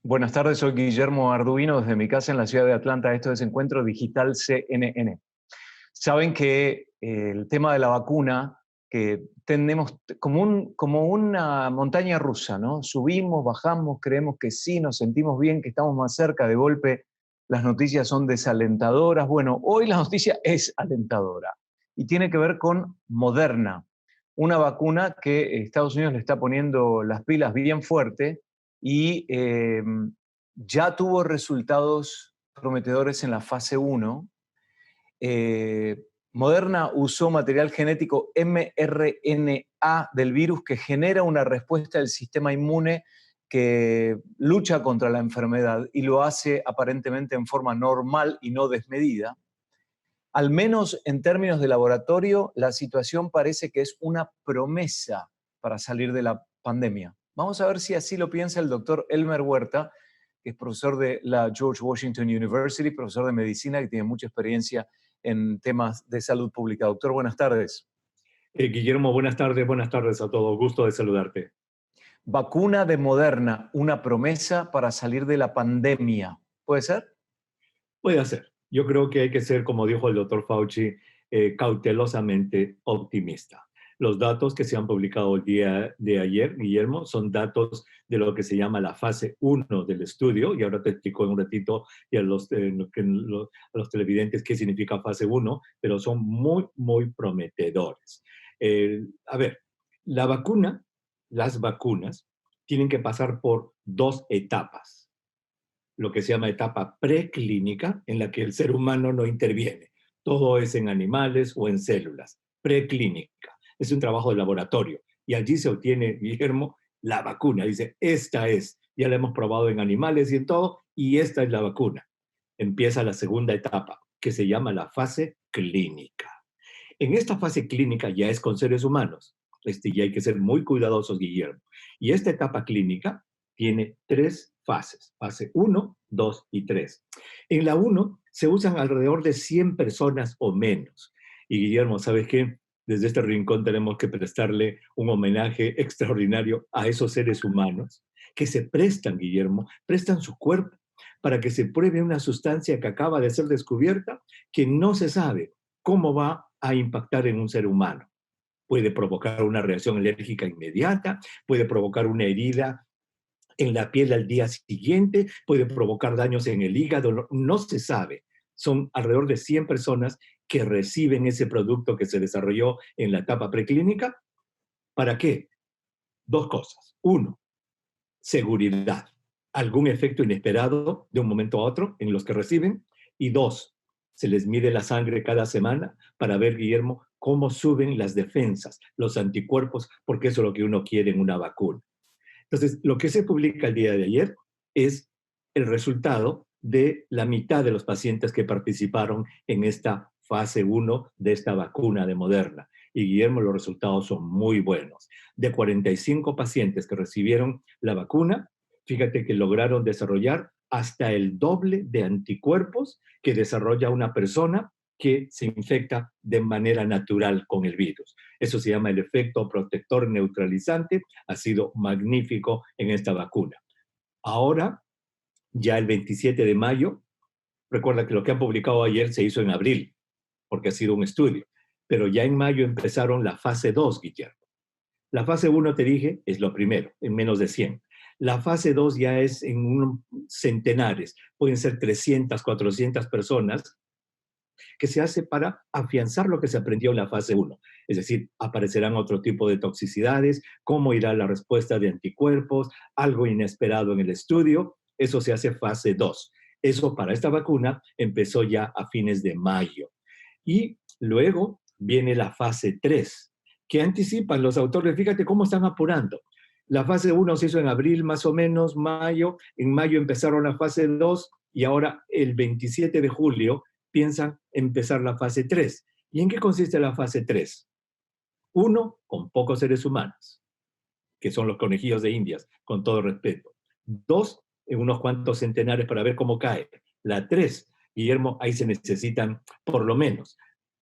Buenas tardes, soy Guillermo Arduino desde mi casa en la ciudad de Atlanta. Esto es Encuentro Digital CNN. Saben que el tema de la vacuna, que tenemos como una montaña rusa, ¿no? Subimos, bajamos, creemos que sí, nos sentimos bien, que estamos más cerca, de golpe las noticias son desalentadoras. Bueno, hoy la noticia es alentadora y tiene que ver con Moderna, una vacuna que Estados Unidos le está poniendo las pilas bien fuerte y ya tuvo resultados prometedores en la fase 1. eh, Moderna usó material genético mRNA del virus que genera una respuesta del sistema inmune que lucha contra la enfermedad y lo hace aparentemente en forma normal y no desmedida. Al menos en términos de laboratorio, la situación parece que es una promesa para salir de la pandemia. Vamos a ver si así lo piensa el doctor Elmer Huerta, que es profesor de la George Washington University, profesor de medicina, que tiene mucha experiencia en temas de salud pública. Doctor, buenas tardes. Guillermo, buenas tardes a todos. Gusto de saludarte. Vacuna de Moderna, una promesa para salir de la pandemia. ¿Puede ser? Puede ser. Yo creo que hay que ser, como dijo el doctor Fauci, cautelosamente optimista. Los datos que se han publicado el día de ayer, Guillermo, son datos de lo que se llama la fase 1 del estudio, y ahora te explico en un ratito y a los televidentes qué significa fase 1, pero son muy, muy prometedores. A ver, la vacuna, las vacunas, tienen que pasar por dos etapas: lo que se llama etapa preclínica, en la que el ser humano no interviene. Todo es en animales o en células. Preclínica. Es un trabajo de laboratorio. Y allí se obtiene, Guillermo, la vacuna. Dice, esta es. Ya la hemos probado en animales y en todo, y esta es la vacuna. Empieza la segunda etapa, que se llama la fase clínica. En esta fase clínica ya es con seres humanos. Y hay que ser muy cuidadosos, Guillermo. Y esta etapa clínica tiene tres fases: fase 1, 2 y 3. En la 1 se usan alrededor de 100 personas o menos. Y Guillermo, ¿sabes qué? Desde este rincón tenemos que prestarle un homenaje extraordinario a esos seres humanos que se prestan, Guillermo, prestan su cuerpo para que se pruebe una sustancia que acaba de ser descubierta, que no se sabe cómo va a impactar en un ser humano. Puede provocar una reacción alérgica inmediata, puede provocar una herida en la piel al día siguiente, puede provocar daños en el hígado, no se sabe. Son alrededor de 100 personas que reciben ese producto que se desarrolló en la etapa preclínica. ¿Para qué? Dos cosas. Uno, seguridad. Algún efecto inesperado de un momento a otro en los que reciben. Y dos, se les mide la sangre cada semana para ver, Guillermo, cómo suben las defensas, los anticuerpos, porque eso es lo que uno quiere en una vacuna. Entonces, lo que se publica el día de ayer es el resultado de la mitad de los pacientes que participaron en esta fase 1 de esta vacuna de Moderna. Y Guillermo, los resultados son muy buenos. De 45 pacientes que recibieron la vacuna, fíjate que lograron desarrollar hasta el doble de anticuerpos que desarrolla una persona que se infecta de manera natural con el virus. Eso se llama el efecto protector neutralizante. Ha sido magnífico en esta vacuna. Ahora, ya el 27 de mayo, recuerda que lo que han publicado ayer se hizo en abril, porque ha sido un estudio, pero ya en mayo empezaron la fase 2, Guillermo. La fase 1, te dije, es lo primero, en menos de 100. La fase 2 ya es en centenares, pueden ser 300, 400 personas, que se hace para afianzar lo que se aprendió en la fase 1. Es decir, aparecerán otro tipo de toxicidades, cómo irá la respuesta de anticuerpos, algo inesperado en el estudio. Eso se hace fase 2. Eso para esta vacuna empezó ya a fines de mayo. Y luego viene la fase 3, que anticipan los autores. Fíjate cómo están apurando. La fase 1 se hizo en abril, más o menos, mayo. En mayo empezaron la fase 2 y ahora el 27 de julio piensan empezar la fase 3. ¿Y en qué consiste la fase 3? Uno, con pocos seres humanos, que son los conejillos de Indias, con todo respeto. Dos, en unos cuantos centenares para ver cómo cae. La 3, Guillermo, ahí se necesitan por lo menos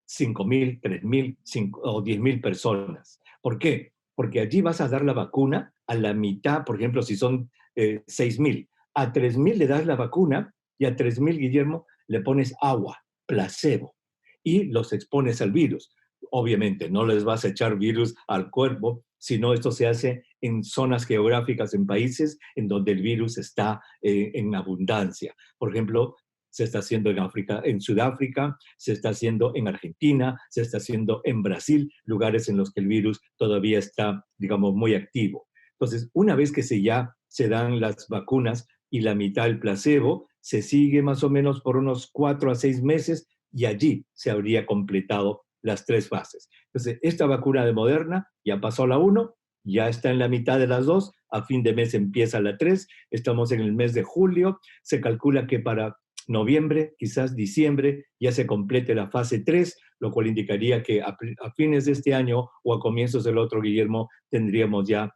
5,000, 3,000 o 10,000 personas. ¿Por qué? Porque allí vas a dar la vacuna a la mitad, por ejemplo, si son 6,000, A 3.000 le das la vacuna y a 3.000, Guillermo, le pones agua, placebo, y los expones al virus. Obviamente, no les vas a echar virus al cuerpo, sino esto se hace en zonas geográficas, en países en donde el virus está en abundancia. Por ejemplo, se está haciendo en África, en Sudáfrica, se está haciendo en Argentina, se está haciendo en Brasil, lugares en los que el virus todavía está, digamos, muy activo. Entonces, una vez que ya se dan las vacunas y la mitad el placebo, se sigue más o menos por unos 4 a 6 meses y allí se habría completado las 3 fases. Entonces, esta vacuna de Moderna ya pasó la 1, ya está en la mitad de las 2, a fin de mes empieza la 3, estamos en el mes de julio, se calcula que para noviembre, quizás diciembre, ya se complete la fase 3, lo cual indicaría que a fines de este año o a comienzos del otro, Guillermo, tendríamos ya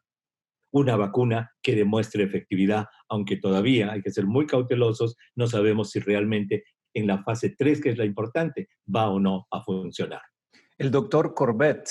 una vacuna que demuestre efectividad, aunque todavía hay que ser muy cautelosos, no sabemos si realmente en la fase 3, que es la importante, va o no a funcionar. El doctor Corbett,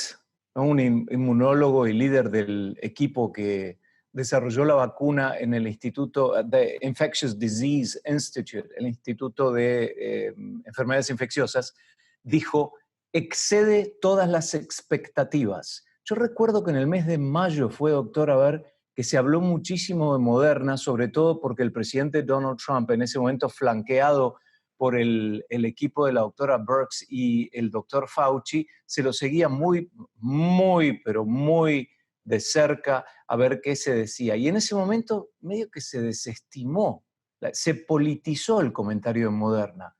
¿no?, un inmunólogo y líder del equipo que desarrolló la vacuna en el Instituto de Infectious Disease Institute, el Instituto de Enfermedades Infecciosas, dijo, excede todas las expectativas. Yo recuerdo que en el mes de mayo fue, doctor, a ver, que se habló muchísimo de Moderna, sobre todo porque el presidente Donald Trump, en ese momento flanqueado por el equipo de la doctora Birx y el doctor Fauci, se lo seguía muy, pero muy de cerca a ver qué se decía. Y en ese momento medio que se desestimó, se politizó el comentario de Moderna.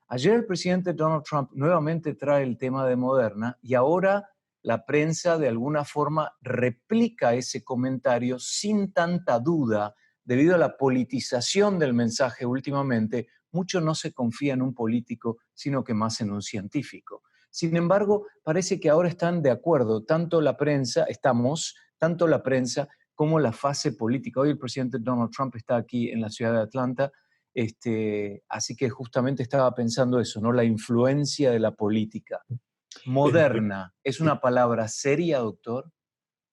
Ayer el presidente Donald Trump nuevamente trae el tema de Moderna y ahora la prensa de alguna forma replica ese comentario sin tanta duda debido a la politización del mensaje últimamente. Mucho no se confía en un político, sino que más en un científico. Sin embargo, parece que ahora están de acuerdo, tanto la prensa como la fase política. Hoy el presidente Donald Trump está aquí en la ciudad de Atlanta, así que justamente estaba pensando eso, ¿no? La influencia de la política. Moderna, ¿es una palabra seria, doctor?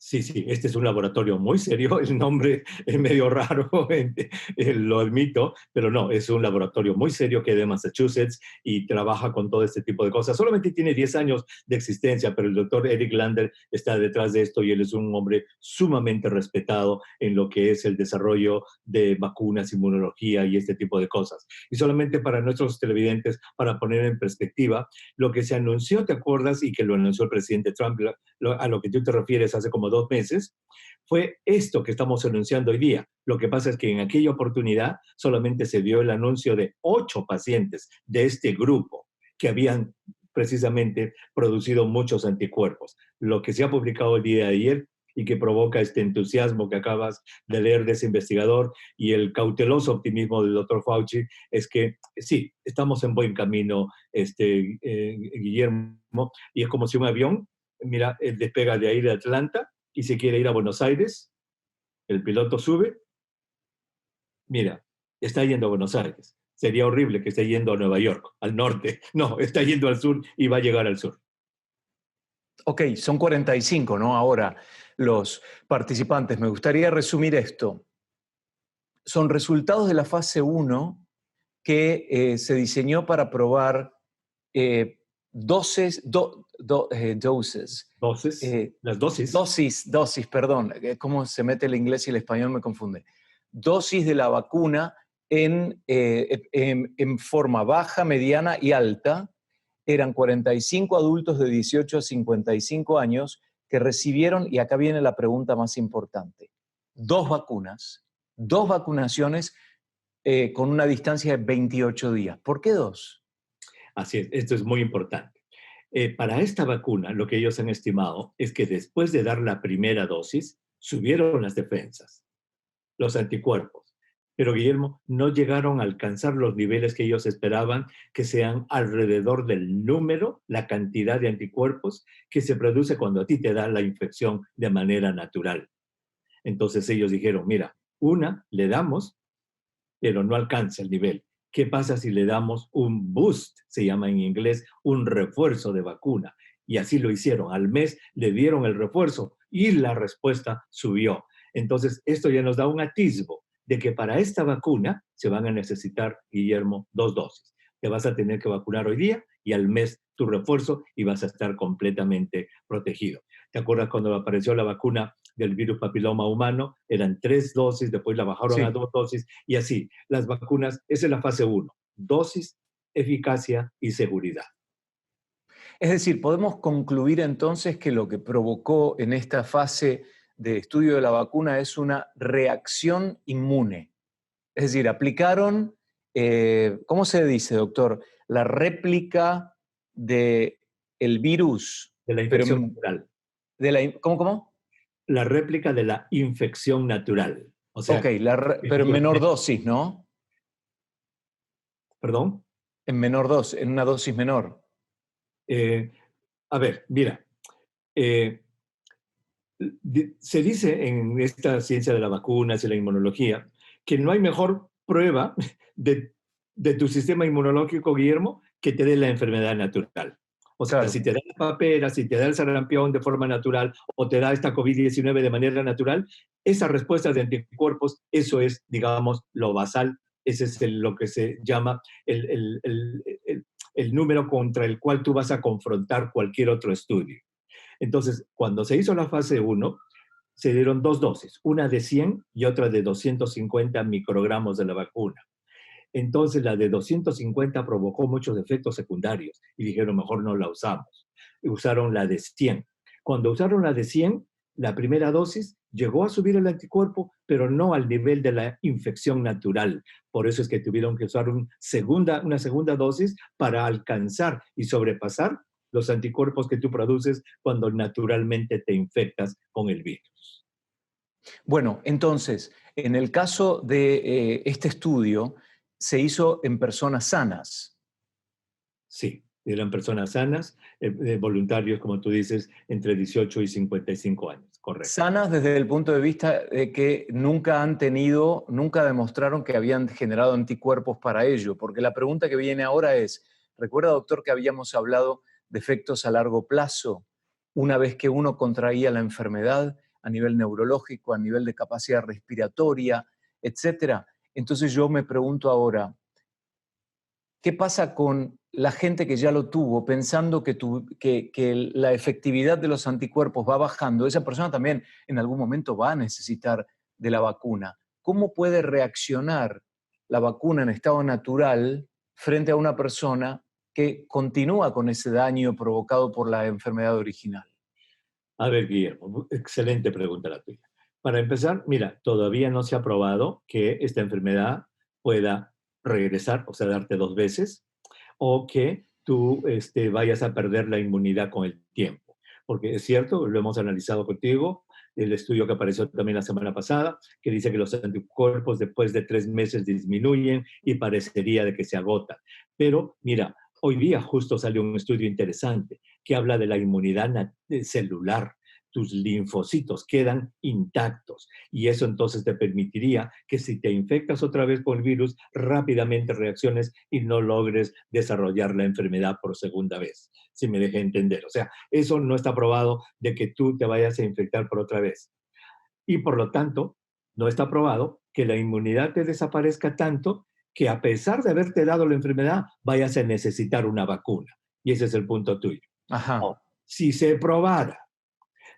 Sí, este es un laboratorio muy serio, el nombre es medio raro, lo admito, pero no, es un laboratorio muy serio que es de Massachusetts y trabaja con todo este tipo de cosas. Solamente tiene 10 años de existencia, pero el doctor Eric Lander está detrás de esto y él es un hombre sumamente respetado en lo que es el desarrollo de vacunas, inmunología y este tipo de cosas. Y solamente para nuestros televidentes, para poner en perspectiva, lo que se anunció, ¿te acuerdas? Y que lo anunció el presidente Trump, a lo que tú te refieres hace como 2 meses, fue esto que estamos anunciando hoy día. Lo que pasa es que en aquella oportunidad solamente se dio el anuncio de 8 pacientes de este grupo que habían precisamente producido muchos anticuerpos. Lo que se ha publicado el día de ayer y que provoca este entusiasmo que acabas de leer de ese investigador y el cauteloso optimismo del doctor Fauci es que sí, estamos en buen camino, Guillermo, y es como si un avión, mira, él despega de ahí de Atlanta y se quiere ir a Buenos Aires, el piloto sube, mira, está yendo a Buenos Aires. Sería horrible que esté yendo a Nueva York, al norte. No, está yendo al sur y va a llegar al sur. Ok, son 45, ¿no? Ahora los participantes. Me gustaría resumir esto. Son resultados de la fase 1 que se diseñó para probar doses, Las dosis. dosis, perdón, cómo se mete el inglés y el español me confunde. Dosis de la vacuna en forma baja, mediana y alta. Eran 45 adultos de 18 a 55 años que recibieron, y acá viene la pregunta más importante, 2 vacunas, 2 vacunaciones con una distancia de 28 días. ¿Por qué 2? Así es, esto es muy importante. Para esta vacuna, lo que ellos han estimado es que después de dar la primera dosis, subieron las defensas, los anticuerpos. Pero, Guillermo, no llegaron a alcanzar los niveles que ellos esperaban, que sean alrededor del número, la cantidad de anticuerpos que se produce cuando a ti te da la infección de manera natural. Entonces ellos dijeron, mira, una le damos, pero no alcanza el nivel. ¿Qué pasa si le damos un boost? Se llama en inglés un refuerzo de vacuna. Y así lo hicieron. Al mes le dieron el refuerzo y la respuesta subió. Entonces, esto ya nos da un atisbo de que para esta vacuna se van a necesitar, Guillermo, 2 dosis. Te vas a tener que vacunar hoy día y al mes tu refuerzo y vas a estar completamente protegido. ¿Te acuerdas cuando apareció la vacuna del virus papiloma humano? Eran 3 dosis, después la bajaron a Sí. 2 dosis y así. Las vacunas, esa es la fase 1. Dosis, eficacia y seguridad. Es decir, podemos concluir entonces que lo que provocó en esta fase de estudio de la vacuna es una reacción inmune. Es decir, aplicaron, ¿cómo se dice, doctor? La réplica del virus, De la pero infección natural. ¿cómo? La réplica de la infección natural. O Ok, sea, pero en menor dosis, ¿no? perdón. En menor dosis, en una dosis menor. Eh, a ver, mira, eh, se dice en esta ciencia de las vacunas y la inmunología que no hay mejor prueba de tu sistema inmunológico, Guillermo, que te dé la enfermedad natural. O sea, Claro. si te da la papera, si te da el sarampión de forma natural o te da esta COVID-19 de manera natural, esa respuesta de anticuerpos, eso es, digamos, lo basal, ese es lo que se llama el número contra el cual tú vas a confrontar cualquier otro estudio. Entonces, cuando se hizo la fase 1, se dieron 2 dosis, una de 100 y otra de 250 microgramos de la vacuna. Entonces, la de 250 provocó muchos efectos secundarios y dijeron, mejor no la usamos. Y usaron la de 100. Cuando usaron la de 100, la primera dosis llegó a subir el anticuerpo, pero no al nivel de la infección natural. Por eso es que tuvieron que usar una segunda dosis para alcanzar y sobrepasar los anticuerpos que tú produces cuando naturalmente te infectas con el virus. Bueno, entonces, en el caso de este estudio, se hizo en personas sanas. Sí, eran personas sanas, voluntarios, como tú dices, entre 18 y 55 años, correcto. Sanas desde el punto de vista de que nunca demostraron que habían generado anticuerpos para ello, porque la pregunta que viene ahora es, ¿recuerda, doctor, que habíamos hablado de efectos a largo plazo una vez que uno contraía la enfermedad a nivel neurológico, a nivel de capacidad respiratoria, etcétera? Entonces yo me pregunto ahora, ¿qué pasa con la gente que ya lo tuvo pensando que la efectividad de los anticuerpos va bajando? Esa persona también en algún momento va a necesitar de la vacuna. ¿Cómo puede reaccionar la vacuna en estado natural frente a una persona que continúa con ese daño provocado por la enfermedad original? A ver, Guillermo, excelente pregunta la tuya. Para empezar, mira, todavía no se ha probado que esta enfermedad pueda regresar, o sea, darte 2 veces, o que tú vayas a perder la inmunidad con el tiempo. Porque es cierto, lo hemos analizado contigo, el estudio que apareció también la semana pasada, que dice que los anticuerpos después de 3 meses disminuyen y parecería de que se agotan. Pero mira, hoy día justo salió un estudio interesante que habla de la inmunidad celular. Tus linfocitos quedan intactos y eso entonces te permitiría que si te infectas otra vez con el virus, rápidamente reacciones y no logres desarrollar la enfermedad por segunda vez, si me deje entender. O sea, eso no está probado de que tú te vayas a infectar por otra vez. Y por lo tanto, no está probado que la inmunidad te desaparezca tanto que a pesar de haberte dado la enfermedad, vayas a necesitar una vacuna. Y ese es el punto tuyo. Ajá. Oh, si se probara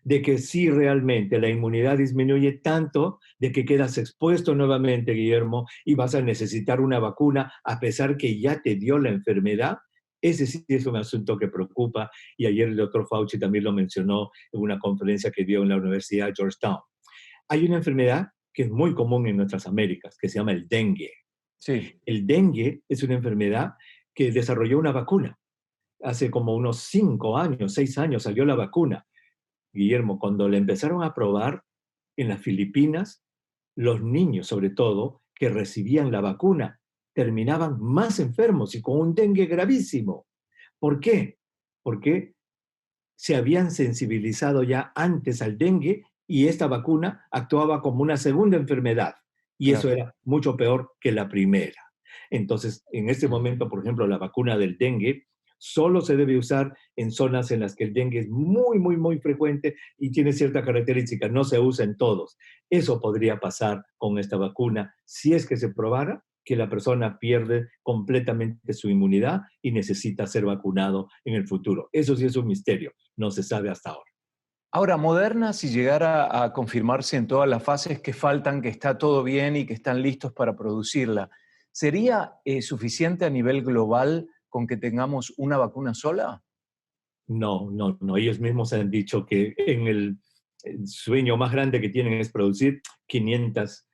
de que sí realmente la inmunidad disminuye tanto de que quedas expuesto nuevamente, Guillermo, y vas a necesitar una vacuna a pesar que ya te dio la enfermedad. Ese sí es un asunto que preocupa y ayer el doctor Fauci también lo mencionó en una conferencia que dio en la Universidad de Georgetown. Hay una enfermedad que es muy común en nuestras Américas, que se llama el dengue. Sí. El dengue es una enfermedad que desarrolló una vacuna. Hace como unos 5 años, 6 años salió la vacuna. Guillermo, cuando le empezaron a probar en las Filipinas, los niños, sobre todo, que recibían la vacuna, terminaban más enfermos y con un dengue gravísimo. ¿Por qué? Porque se habían sensibilizado ya antes al dengue y esta vacuna actuaba como una segunda enfermedad y eso Claro. era mucho peor que la primera. Entonces, en este momento, por ejemplo, la vacuna del dengue Solo se debe usar en zonas en las que el dengue es muy, muy, muy frecuente y tiene cierta característica. No se usa en todos. Eso podría pasar con esta vacuna si es que se probara que la persona pierde completamente su inmunidad y necesita ser vacunado en el futuro. Eso sí es un misterio. No se sabe hasta ahora. Ahora, Moderna, si llegara a confirmarse en todas las fases que faltan, que está todo bien y que están listos para producirla, ¿sería suficiente a nivel global con que tengamos una vacuna sola? No, no, no. Ellos mismos han dicho que el sueño más grande que tienen es producir 500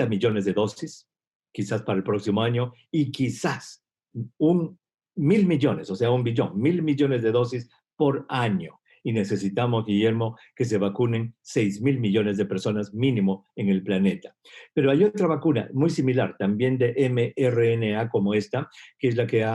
millones de dosis, quizás para el próximo año, y quizás un 1.000 millones, o sea, 1 billón, 1.000 millones de dosis por año. Y necesitamos, Guillermo, que se vacunen 6.000 millones de personas mínimo en el planeta. Pero hay otra vacuna muy similar, también de mRNA como esta, que es la que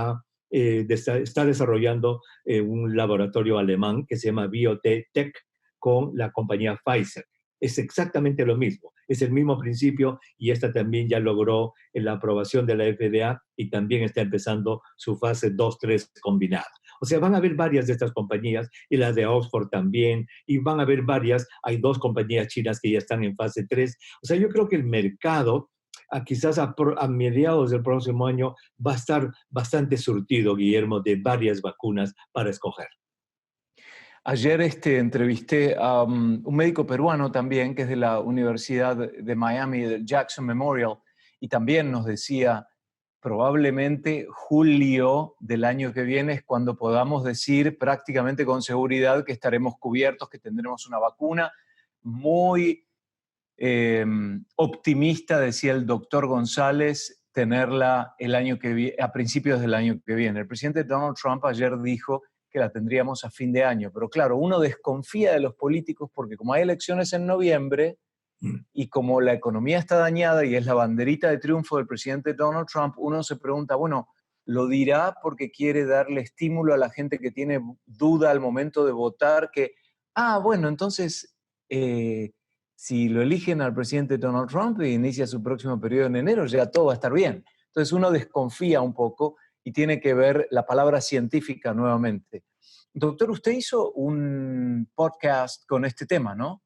está desarrollando un laboratorio alemán que se llama BioNTech con la compañía Pfizer. Es exactamente lo mismo, es el mismo principio y esta también ya logró la aprobación de la FDA y también está empezando su fase 2-3 combinada. O sea, van a haber varias de estas compañías y las de Oxford también, y van a haber varias, hay 2 compañías chinas que ya están en fase 3. O sea, yo creo que el mercado quizás a mediados del próximo año va a estar bastante surtido, Guillermo, de varias vacunas para escoger. Ayer entrevisté a un médico peruano también, que es de la Universidad de Miami, del Jackson Memorial, y también nos decía, probablemente julio del año que viene es cuando podamos decir prácticamente con seguridad que estaremos cubiertos, que tendremos una vacuna. Muy optimista, decía el doctor González, tenerla a principios del año que viene. El presidente Donald Trump ayer dijo que la tendríamos a fin de año, pero claro, uno desconfía de los políticos porque como hay elecciones en noviembre y como la economía está dañada y es la banderita de triunfo del presidente Donald Trump, uno se pregunta, bueno, ¿lo dirá porque quiere darle estímulo a la gente que tiene duda al momento de votar? Bueno, entonces, si lo eligen al presidente Donald Trump e inicia su próximo periodo en enero, ya todo va a estar bien. Entonces uno desconfía un poco y tiene que ver la palabra científica nuevamente. Doctor, usted hizo un podcast con este tema, ¿no?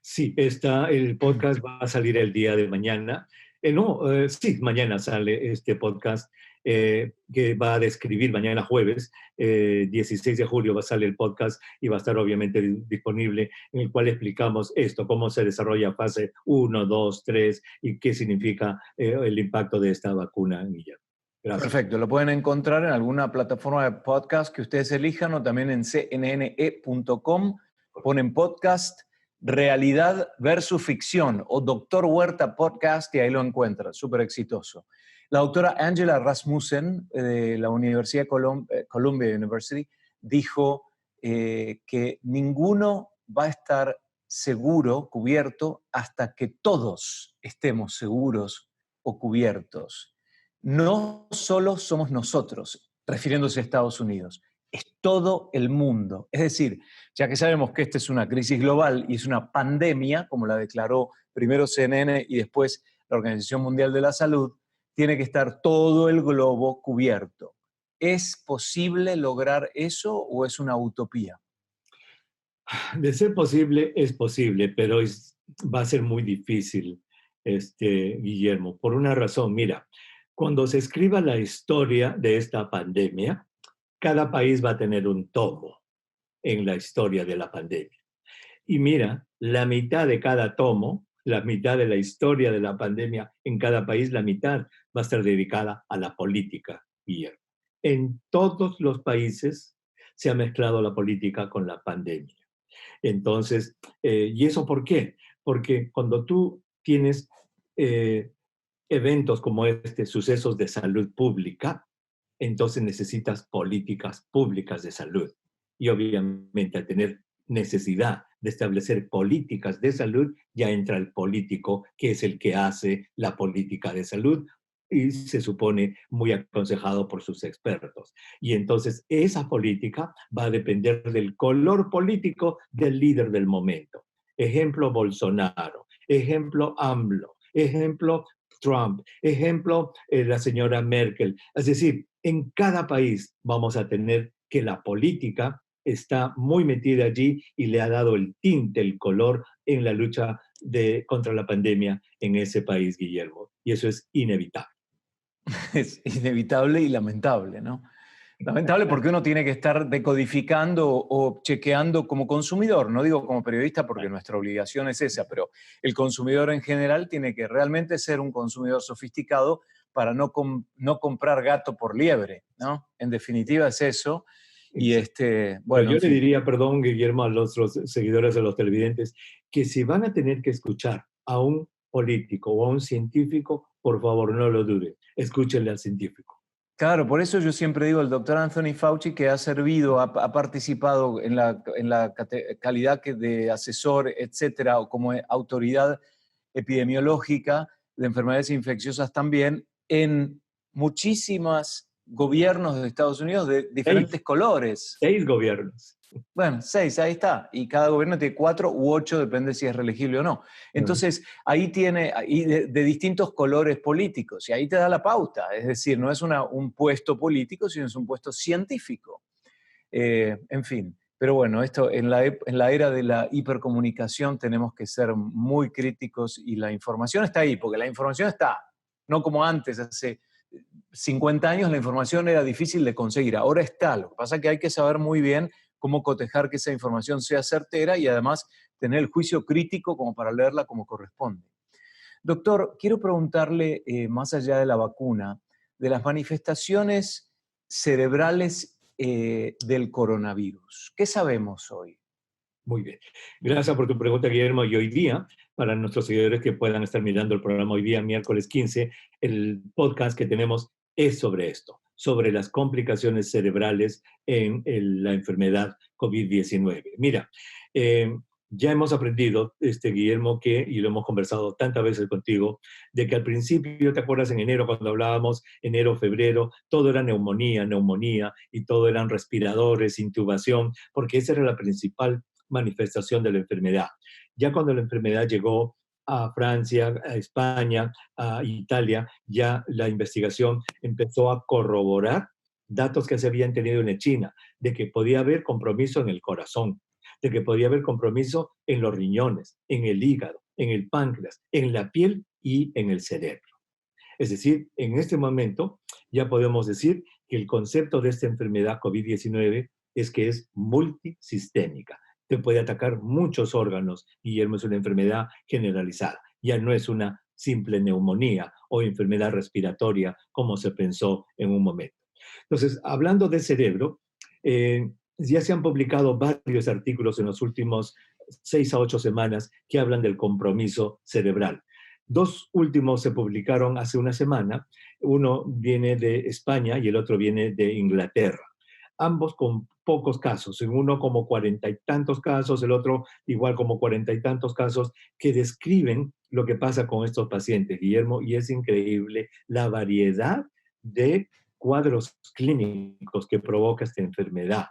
Sí, el podcast va a salir el día de mañana. No, sí, mañana sale este podcast que va a describir, mañana jueves, 16 de julio va a salir el podcast y va a estar obviamente disponible, en el cual explicamos esto, cómo se desarrolla fase 1, 2, 3 y qué significa el impacto de esta vacuna, Guillermo. Gracias. Perfecto, lo pueden encontrar en alguna plataforma de podcast que ustedes elijan o también en cnne.com. Ponen podcast, realidad versus ficción o Doctor Huerta Podcast y ahí lo encuentran, súper exitoso. La doctora Angela Rasmussen de la Universidad Columbia University dijo que ninguno va a estar seguro, cubierto, hasta que todos estemos seguros o cubiertos. No solo somos nosotros, refiriéndose a Estados Unidos, es todo el mundo. Es decir, ya que sabemos que esta es una crisis global y es una pandemia, como la declaró primero CNN y después la Organización Mundial de la Salud, tiene que estar todo el globo cubierto. ¿Es posible lograr eso o es una utopía? De ser posible, es posible, pero va a ser muy difícil, Guillermo, por una razón. Mira, cuando se escriba la historia de esta pandemia, cada país va a tener un tomo en la historia de la pandemia. Y mira, la mitad de cada tomo, la mitad de la historia de la pandemia en cada país, la mitad va a estar dedicada a la política, Guillermo. En todos los países se ha mezclado la política con la pandemia. Entonces, ¿y eso por qué? Porque cuando tú tienes eventos como sucesos de salud pública, entonces necesitas políticas públicas de salud. Y obviamente al tener necesidad de establecer políticas de salud, ya entra el político, que es el que hace la política de salud y se supone muy aconsejado por sus expertos. Y entonces esa política va a depender del color político del líder del momento. Ejemplo, Bolsonaro. Ejemplo, AMLO. Ejemplo, Trump. Ejemplo, la señora Merkel. Es decir, En cada país vamos a tener que la política está muy metida allí y le ha dado el tinte, el color en la lucha contra la pandemia en ese país, Guillermo. Y eso es inevitable. Es inevitable y lamentable, ¿no? Lamentable porque uno tiene que estar decodificando o chequeando como consumidor, no digo como periodista porque nuestra obligación es esa, pero el consumidor en general tiene que realmente ser un consumidor sofisticado para no comprar gato por liebre, ¿no? En definitiva es eso. Y Pero bueno, yo en le fin. diría, perdón, Guillermo, a los seguidores, a los televidentes, que si van a tener que escuchar a un político o a un científico, por favor, no lo duden. Escúchenle al científico. Claro, por eso yo siempre digo, el doctor Anthony Fauci, que ha servido, ha participado en la calidad de asesor, etcétera, o como autoridad epidemiológica de enfermedades infecciosas también, en muchísimos gobiernos de Estados Unidos de Seis, diferentes colores. 6 gobiernos. Bueno, 6, ahí está. Y cada gobierno tiene 4 u 8, depende si es reelegible o no. Entonces, ahí tiene, y de distintos colores políticos, y ahí te da la pauta. Es decir, no es un puesto político, sino es un puesto científico. En fin, pero bueno, esto en la era de la hipercomunicación tenemos que ser muy críticos y la información está ahí, porque la información está, no como antes, hace 50 años la información era difícil de conseguir, ahora está. Lo que pasa es que hay que saber muy bien cómo cotejar que esa información sea certera y además tener el juicio crítico como para leerla como corresponde. Doctor, quiero preguntarle, más allá de la vacuna, de las manifestaciones cerebrales del coronavirus. ¿Qué sabemos hoy? Muy bien. Gracias por tu pregunta, Guillermo. Y hoy día, para nuestros seguidores que puedan estar mirando el programa hoy día, miércoles 15, el podcast que tenemos es sobre esto, sobre las complicaciones cerebrales en la enfermedad COVID-19. Mira, ya hemos aprendido, Guillermo, y lo hemos conversado tantas veces contigo, de que al principio, ¿te acuerdas en enero cuando hablábamos, enero, febrero, todo era neumonía, y todo eran respiradores, intubación, porque esa era la principal manifestación de la enfermedad. Ya cuando la enfermedad llegó a Francia, a España, a Italia, ya la investigación empezó a corroborar datos que se habían tenido en China, de que podía haber compromiso en el corazón, de que podía haber compromiso en los riñones, en el hígado, en el páncreas, en la piel y en el cerebro. Es decir, en este momento ya podemos decir que el concepto de esta enfermedad COVID-19 es que es multisistémica. Te puede atacar muchos órganos. Guillermo, es una enfermedad generalizada. Ya no es una simple neumonía o enfermedad respiratoria como se pensó en un momento. Entonces, hablando del cerebro, ya se han publicado varios artículos en los últimos 6 a 8 semanas que hablan del compromiso cerebral. 2 últimos se publicaron hace una semana. Uno viene de España y el otro viene de Inglaterra. Ambos con pocos casos, en uno como 40 y tantos casos, el otro igual como 40 y tantos casos, que describen lo que pasa con estos pacientes, Guillermo, y es increíble la variedad de cuadros clínicos que provoca esta enfermedad.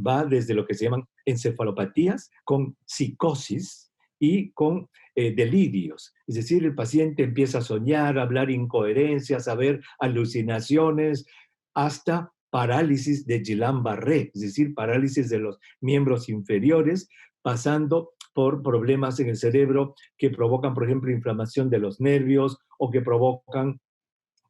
Va desde lo que se llaman encefalopatías con psicosis y con delirios. Es decir, el paciente empieza a soñar, a hablar incoherencias, a ver alucinaciones, hasta parálisis de Guillain-Barré, es decir, parálisis de los miembros inferiores, pasando por problemas en el cerebro que provocan, por ejemplo, inflamación de los nervios o que provocan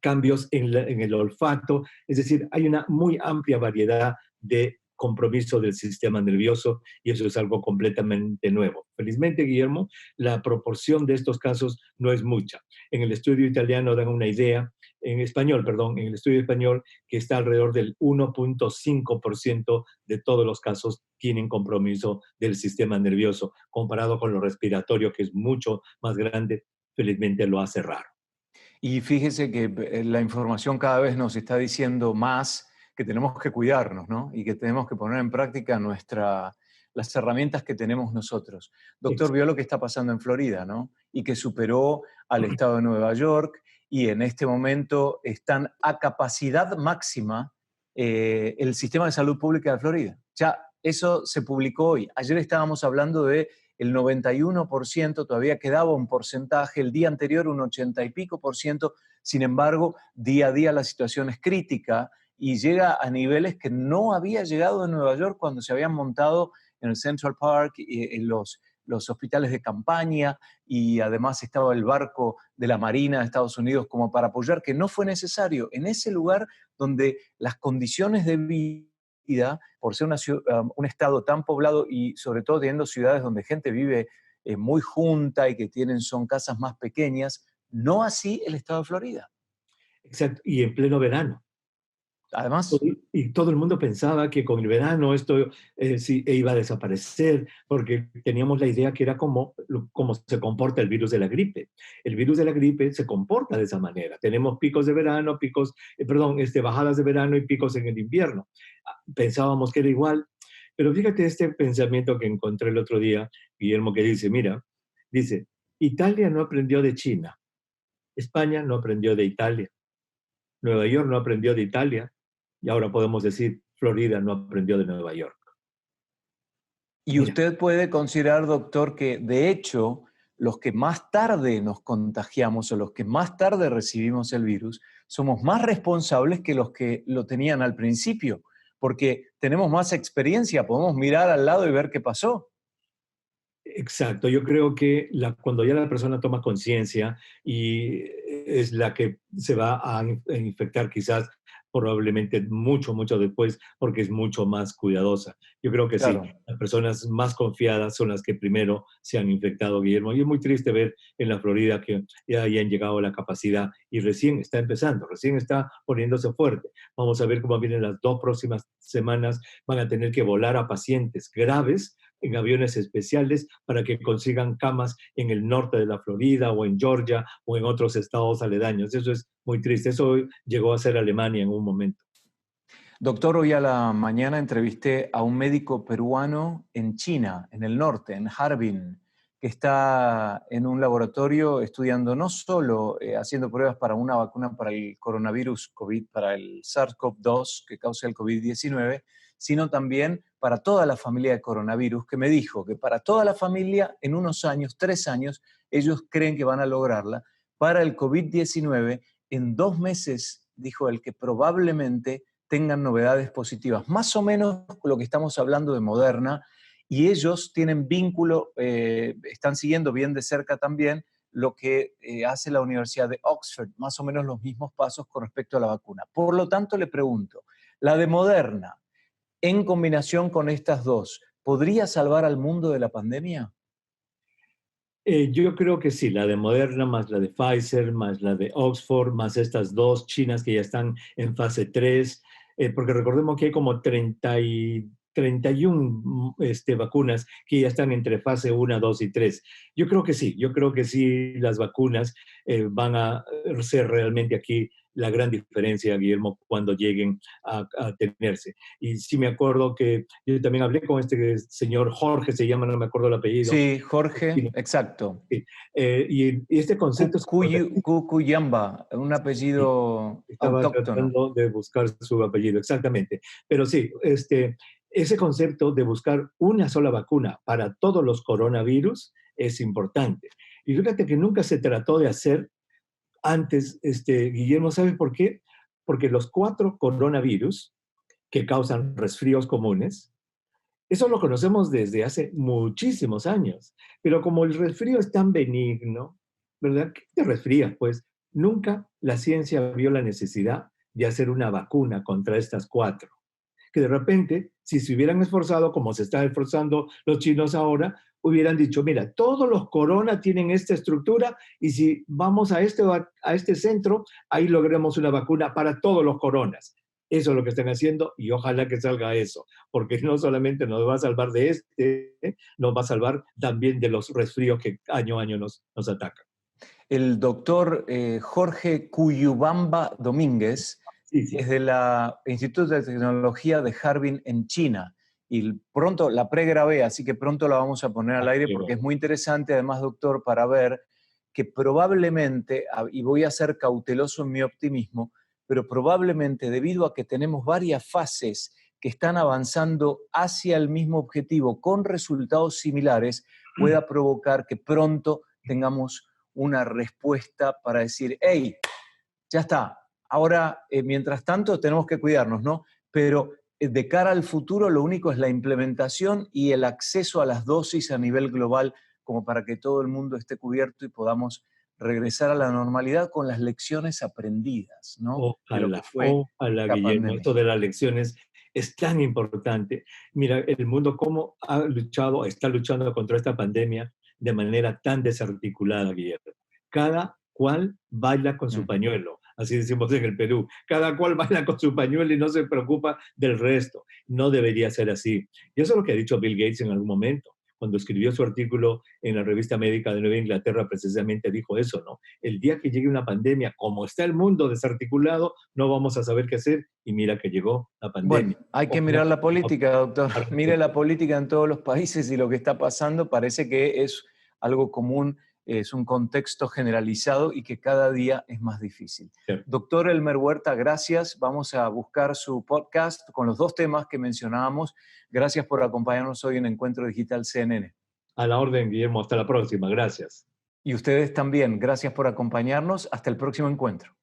cambios en el olfato. Es decir, hay una muy amplia variedad de compromiso del sistema nervioso y eso es algo completamente nuevo. Felizmente, Guillermo, la proporción de estos casos no es mucha. En el estudio italiano dan una idea, en español, perdón, en el estudio español, que está alrededor del 1.5% de todos los casos tienen compromiso del sistema nervioso, comparado con lo respiratorio, que es mucho más grande, felizmente lo hace raro. Y fíjese que la información cada vez nos está diciendo más que tenemos que cuidarnos, ¿no? Y que tenemos que poner en práctica las herramientas que tenemos nosotros. Doctor, vio lo que está pasando en Florida, ¿no? Y que superó al estado de Nueva York y en este momento están a capacidad máxima el sistema de salud pública de Florida. Ya eso se publicó hoy. Ayer estábamos hablando de el 91%, todavía quedaba un porcentaje, el día anterior un 80 y pico por ciento, sin embargo, día a día la situación es crítica y llega a niveles que no había llegado en Nueva York cuando se habían montado en el Central Park, en los hospitales de campaña, y además estaba el barco de la Marina de Estados Unidos como para apoyar, que no fue necesario. En ese lugar donde las condiciones de vida, por ser un estado tan poblado y sobre todo teniendo ciudades donde gente vive muy junta y que son casas más pequeñas, no así el estado de Florida. Exacto, y en pleno verano. Además, Y todo el mundo pensaba que con el verano esto sí, iba a desaparecer, porque teníamos la idea que era como se comporta el virus de la gripe. El virus de la gripe se comporta de esa manera. Tenemos picos de verano, bajadas de verano y picos en el invierno. Pensábamos que era igual, pero fíjate este pensamiento que encontré el otro día, Guillermo, que dice, mira, dice, Italia no aprendió de China, España no aprendió de Italia, Nueva York no aprendió de Italia, y ahora podemos decir, Florida no aprendió de Nueva York. y Mira, usted puede considerar, doctor, que de hecho los que más tarde nos contagiamos o los que más tarde recibimos el virus, somos más responsables que los que lo tenían al principio, porque tenemos más experiencia, podemos mirar al lado y ver qué pasó. exacto, yo creo que cuando ya la persona toma conciencia y es la que se va a infectar quizás probablemente mucho, mucho después, porque es mucho más cuidadosa. Yo creo que sí, Claro. las personas más confiadas son las que primero se han infectado, Guillermo. Y es muy triste ver en la Florida que ya hayan llegado a la capacidad y recién está empezando, recién está poniéndose fuerte. Vamos a ver cómo vienen las 2 próximas semanas. Van a tener que volar a pacientes graves en aviones especiales para que consigan camas en el norte de la Florida o en Georgia o en otros estados aledaños. Eso es muy triste. Eso llegó a ser Alemania en un momento. Doctor, hoy a la mañana entrevisté a un médico peruano en China, en el norte, en Harbin, que está en un laboratorio estudiando no solo haciendo pruebas para una vacuna para el coronavirus COVID, para el SARS-CoV-2 que causa el COVID-19, sino también para toda la familia de coronavirus, que me dijo que para toda la familia en unos años, 3 años, ellos creen que van a lograrla. Para el COVID-19, en 2 meses, dijo él, que probablemente tengan novedades positivas, más o menos lo que estamos hablando de Moderna, y ellos tienen vínculo, están siguiendo bien de cerca también lo que hace la Universidad de Oxford, más o menos los mismos pasos con respecto a la vacuna. Por lo tanto, le pregunto, la de Moderna, en combinación con estas dos, ¿podría salvar al mundo de la pandemia? Yo creo que sí, la de Moderna, más la de Pfizer, más la de Oxford, más estas dos chinas que ya están en fase 3, porque recordemos que hay como 31 vacunas que ya están entre fase 1, 2 y 3. Yo creo que sí, las vacunas van a ser realmente aquí la gran diferencia, Guillermo, cuando lleguen a tenerse. Y sí me acuerdo que yo también hablé con este señor Jorge, se llama, no me acuerdo el apellido. Sí, Jorge, exacto. Sí. Y este concepto es importante. Cuyamba, un Sí, apellido estaba autóctono. tratando de buscar su apellido, exactamente. Pero sí, ese concepto de buscar una sola vacuna para todos los coronavirus es importante. Y fíjate que nunca se trató de hacer antes, Guillermo, ¿sabe por qué? Porque los 4 coronavirus que causan resfríos comunes, eso lo conocemos desde hace muchísimos años, pero como el resfrío es tan benigno, ¿verdad? ¿Qué te resfrías? Pues nunca la ciencia vio la necesidad de hacer una vacuna contra estas 4. Que de repente, si se hubieran esforzado, como se están esforzando los chinos ahora, hubieran dicho, mira, todos los corona tienen esta estructura y si vamos a este centro, ahí logremos una vacuna para todos los coronas. Eso es lo que están haciendo y ojalá que salga eso, porque no solamente nos va a salvar de nos va a salvar también de los resfríos que año a año nos atacan. El doctor Jorge Cuyubamba Domínguez Sí, sí. es del Instituto de Tecnología de Harbin en China. Y pronto la pregrabé, así que pronto la vamos a poner al aire porque es muy interesante, además, doctor, para ver que probablemente, y voy a ser cauteloso en mi optimismo, pero probablemente debido a que tenemos varias fases que están avanzando hacia el mismo objetivo con resultados similares, pueda provocar que pronto tengamos una respuesta para decir, hey, ya está, Ahora, mientras tanto, tenemos que cuidarnos, ¿no? Pero de cara al futuro, lo único es la implementación y el acceso a las dosis a nivel global, como para que todo el mundo esté cubierto y podamos regresar a la normalidad con las lecciones aprendidas, ¿no? De lo que Ojalá, fue ojalá, esta Guillermo. pandemia. Esto de las lecciones es tan importante. Mira, el mundo cómo ha luchado, está luchando contra esta pandemia de manera tan desarticulada, Guillermo. Cada cual baila con su Mm. pañuelo, así decimos en el Perú. Cada cual baila con su pañuelo y no se preocupa del resto. No debería ser así. Y eso es lo que ha dicho Bill Gates en algún momento. Cuando escribió su artículo en la revista médica de Nueva Inglaterra, precisamente dijo eso, ¿no? El día que llegue una pandemia, como está el mundo desarticulado, no vamos a saber qué hacer. Y mira que llegó la Bueno, pandemia. hay que Ojalá mirar la que política, doctor. para Mire nosotros. la política en todos los países y lo que está pasando parece que es algo común, es un contexto generalizado y que cada día es más difícil. Doctor Elmer Huerta, gracias. Vamos a buscar su podcast con los dos temas que mencionábamos. Gracias por acompañarnos hoy en Encuentro Digital CNN. A la orden, Guillermo. Hasta la próxima. Gracias. Y ustedes también, gracias por acompañarnos. Hasta el próximo encuentro.